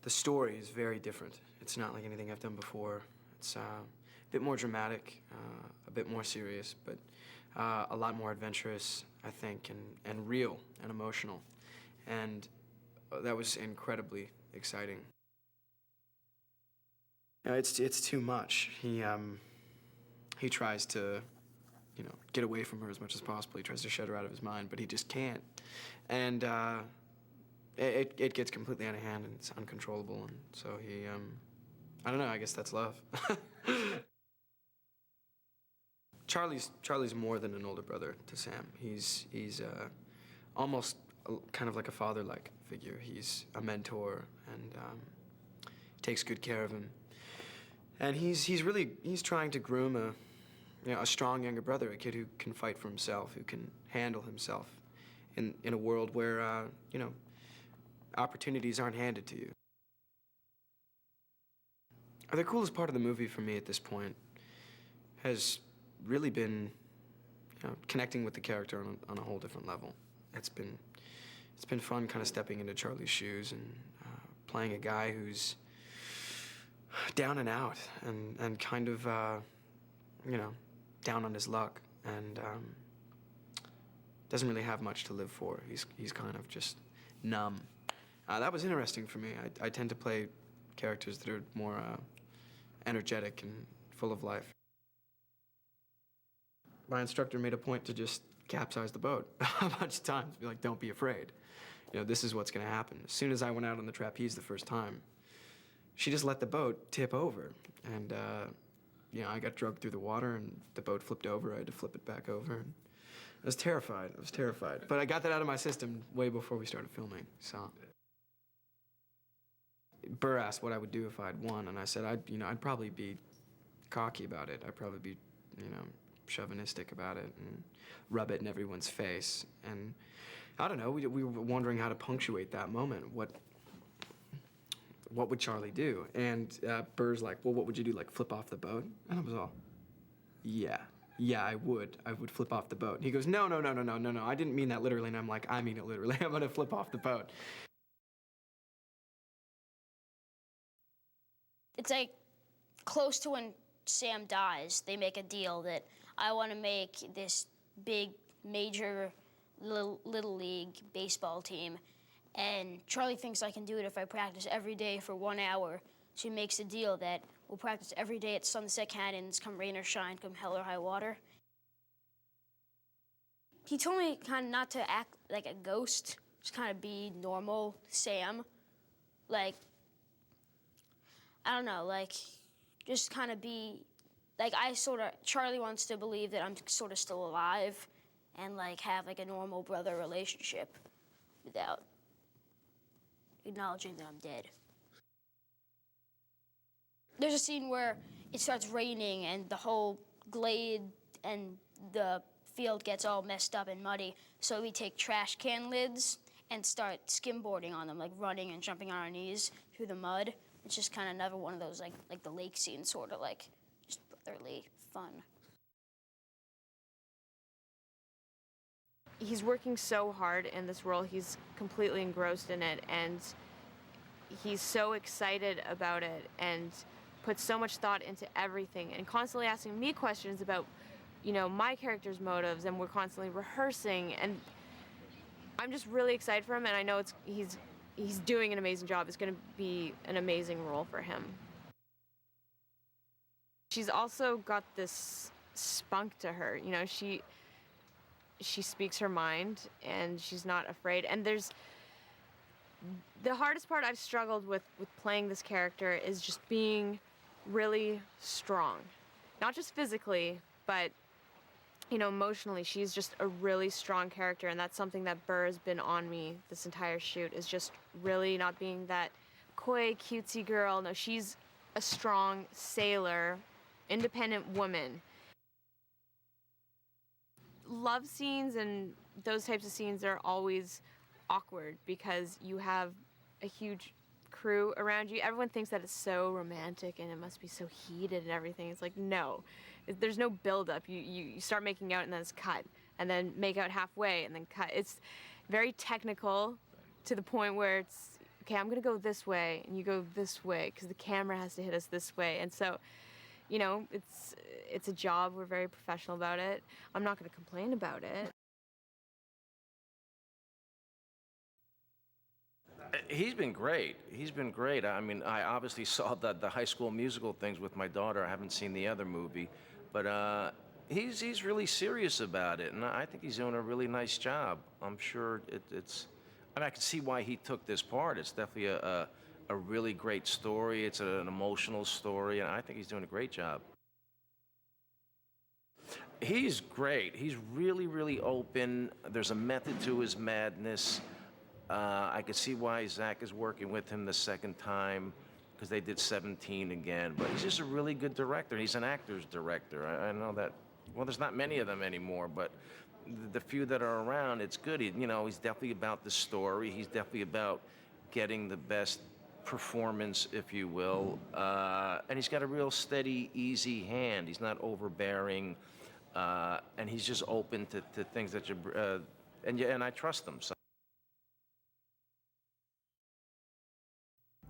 The story is very different. It's not like anything I've done before. It's a bit more dramatic, a bit more serious, but a lot more adventurous, I think, and real and emotional. And that was incredibly exciting. You know, it's too much. He tries to, you know, get away from her as much as possible. He tries to shut her out of his mind, but he just can't. And it gets completely out of hand, and it's uncontrollable. And so he, I don't know, I guess that's love. Charlie's more than an older brother to Sam. He's almost kind of like a father-like figure. He's a mentor and takes good care of him. And he's trying to groom a strong younger brother, a kid who can fight for himself, who can handle himself in a world where you know, opportunities aren't handed to you. The coolest part of the movie for me at this point has really been, you know, connecting with the character on a whole different level. It's been fun kind of stepping into Charlie's shoes and playing a guy who's down and out and kind of, you know, down on his luck and doesn't really have much to live for. He's kind of just numb. That was interesting for me. I tend to play characters that are more energetic and full of life. My instructor made a point to just capsize the boat a bunch of times, be like, don't be afraid. You know, this is what's gonna happen. As soon as I went out on the trapeze the first time, she just let the boat tip over. And, you know, I got dragged through the water and the boat flipped over. I had to flip it back over. And I was terrified. But I got that out of my system way before we started filming, so. Burr asked what I would do if I'd won, and I said I'd probably be cocky about it. I'd probably be, you know, chauvinistic about it and rub it in everyone's face. And I don't know, we were wondering how to punctuate that moment. What would Charlie do? And Burr's like, well, what would you do, like flip off the boat? And I was all, yeah, I would flip off the boat. And he goes, no, I didn't mean that literally. And I'm like, I mean it literally. I'm gonna flip off the boat. It's like close to when Sam dies, they make a deal that I want to make this big, major little league baseball team. And Charlie thinks I can do it if I practice every day for 1 hour. So he makes a deal that we'll practice every day at Sunset Cannons, come rain or shine, come hell or high water. He told me kind of not to act like a ghost, just kind of be normal Sam. Like, I don't know, like, just kind of be, like, Charlie wants to believe that I'm sort of still alive and, like, have, like, a normal brother relationship without acknowledging that I'm dead. There's a scene where it starts raining and the whole glade and the field gets all messed up and muddy, so we take trash can lids and start skimboarding on them, like running and jumping on our knees through the mud. It's just kind of another one of those, like the lake scene, sort of like just brotherly fun. He's working so hard in this role. He's completely engrossed in it, and he's so excited about it and puts so much thought into everything and constantly asking me questions about, you know, my character's motives, and we're constantly rehearsing, and I'm just really excited for him, and I know he's doing an amazing job. It's going to be an amazing role for him. She's also got this spunk to her. You know, she speaks her mind, and she's not afraid. And the hardest part I've struggled with playing this character is just being really strong. Not just physically, but, you know, emotionally. She's just a really strong character, and that's something that Burr has been on me this entire shoot, is just really not being that coy, cutesy girl. No, she's a strong sailor, independent woman. Love scenes and those types of scenes are always awkward because you have a huge crew around you. Everyone thinks that it's so romantic and it must be so heated and everything. It's like, no. There's no build-up. You start making out and then it's cut, and then make out halfway and then cut. It's very technical to the point where it's okay, I'm gonna go this way, and you go this way, because the camera has to hit us this way. And so, you know, it's a job. We're very professional about it. I'm not gonna complain about it. He's been great. He's been great. I mean, I obviously saw the High School Musical things with my daughter. I haven't seen the other movie, but he's really serious about it, and I think he's doing a really nice job. I'm sure it's. I mean, I can see why he took this part. It's definitely a really great story. It's an emotional story, and I think he's doing a great job. He's great. He's really, really open. There's a method to his madness. I could see why Zac is working with him the second time, because they did 17 again. But he's just a really good director. He's an actor's director. I know that, well, there's not many of them anymore, but the few that are around, it's good. You know, he's definitely about the story. He's definitely about getting the best performance, if you will. And he's got a real steady, easy hand. He's not overbearing. And he's just open to things that you, and I trust him. So.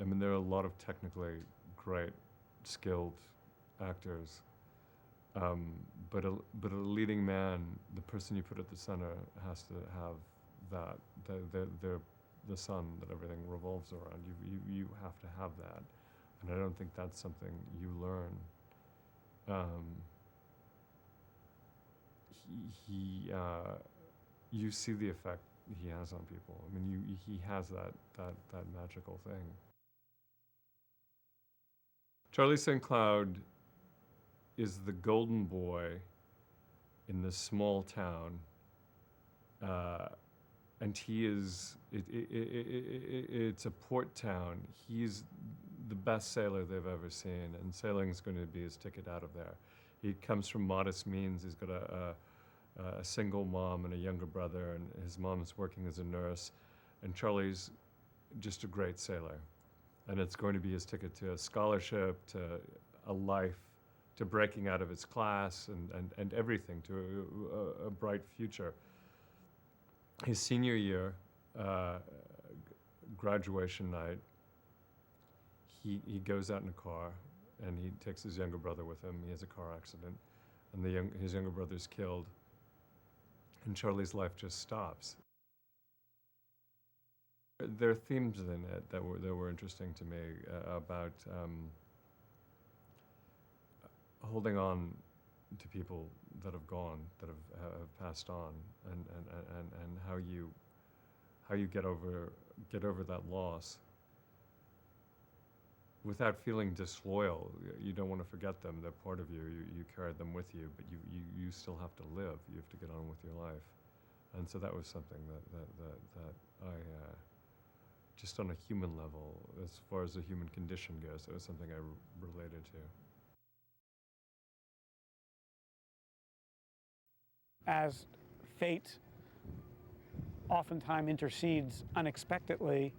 I mean, there are a lot of technically great, skilled actors, but a leading man, the person you put at the center, has to have that. They're the sun that everything revolves around. You have to have that, and I don't think that's something you learn. You see the effect he has on people. I mean, he has that magical thing. Charlie St. Cloud is the golden boy in this small town, and he is, it's a port town. He's the best sailor they've ever seen, and sailing's going to be his ticket out of there. He comes from modest means. He's got a single mom and a younger brother, and his mom's working as a nurse, and Charlie's just a great sailor. And it's going to be his ticket to a scholarship, to a life, to breaking out of his class, and everything, to a bright future. His senior year, graduation night, he goes out in a car, and he takes his younger brother with him. He has a car accident, and his younger brother's killed, and Charlie's life just stops. There are themes in it that were interesting to me about holding on to people that have gone, that have passed on, and how you get over that loss without feeling disloyal. You don't want to forget them. They're part of you. You carried them with you, but you still have to live. You have to get on with your life. And so that was something that I, just on a human level, as far as the human condition goes, it was something I related to. As fate oftentimes intercedes unexpectedly,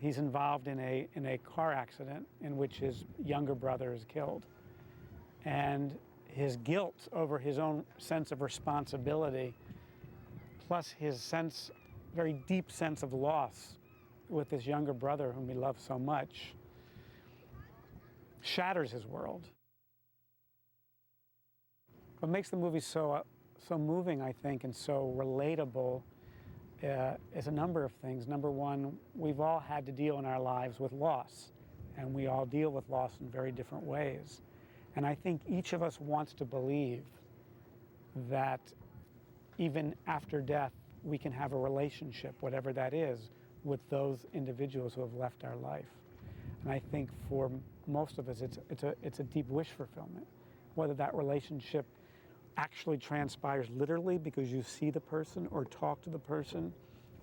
he's involved in a car accident in which his younger brother is killed. And his guilt over his own sense of responsibility, plus his very deep sense of loss with his younger brother, whom he loved so much, shatters his world. What makes the movie so moving, I think, and so relatable is a number of things. Number one, we've all had to deal in our lives with loss, and we all deal with loss in very different ways. And I think each of us wants to believe that even after death, we can have a relationship, whatever that is, with those individuals who have left our life. And I think for most of us, it's a deep wish fulfillment. Whether that relationship actually transpires literally because you see the person or talk to the person,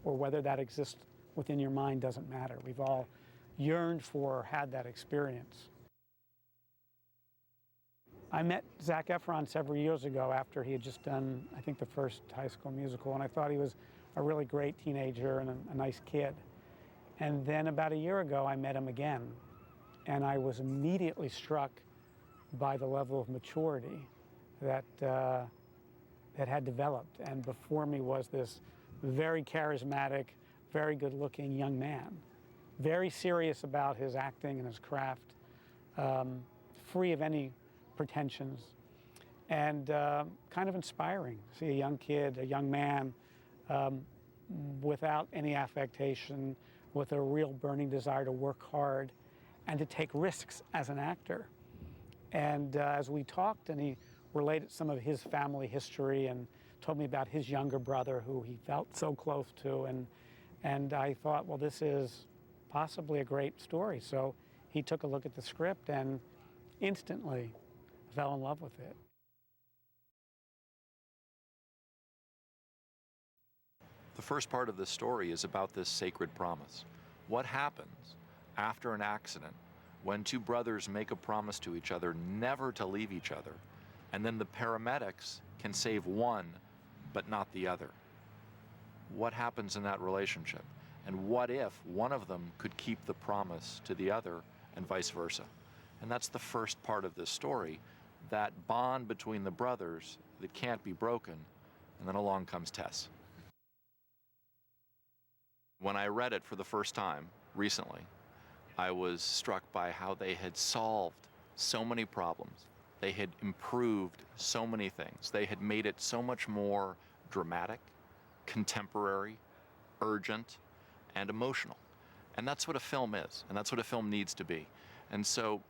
or whether that exists within your mind doesn't matter. We've all yearned for or had that experience. I met Zac Efron several years ago after he had just done, I think, the first High School Musical, and I thought he was a really great teenager and a nice kid. And then about a year ago, I met him again, and I was immediately struck by the level of maturity that had developed. And before me was this very charismatic, very good-looking young man. very serious about his acting and his craft, free of any pretensions, and kind of inspiring. See a young kid, a young man, without any affectation, with a real burning desire to work hard and to take risks as an actor. And as we talked, and he related some of his family history and told me about his younger brother who he felt so close to, and I thought, well, this is possibly a great story. So he took a look at the script and instantly fell in love with it. The first part of the story is about this sacred promise. What happens after an accident when two brothers make a promise to each other never to leave each other, and then the paramedics can save one but not the other? What happens in that relationship? And what if one of them could keep the promise to the other and vice versa? And that's the first part of this story, that bond between the brothers that can't be broken. And then along comes Tess. When I read it for the first time recently, I was struck by how they had solved so many problems. They had improved so many things. They had made it so much more dramatic, contemporary, urgent, and emotional. And that's what a film is, and that's what a film needs to be. And so,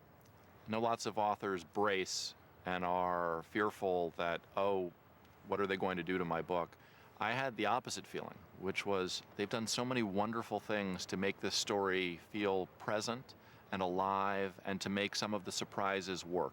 I know lots of authors brace and are fearful that, oh, what are they going to do to my book? I had the opposite feeling, which was they've done so many wonderful things to make this story feel present and alive and to make some of the surprises work.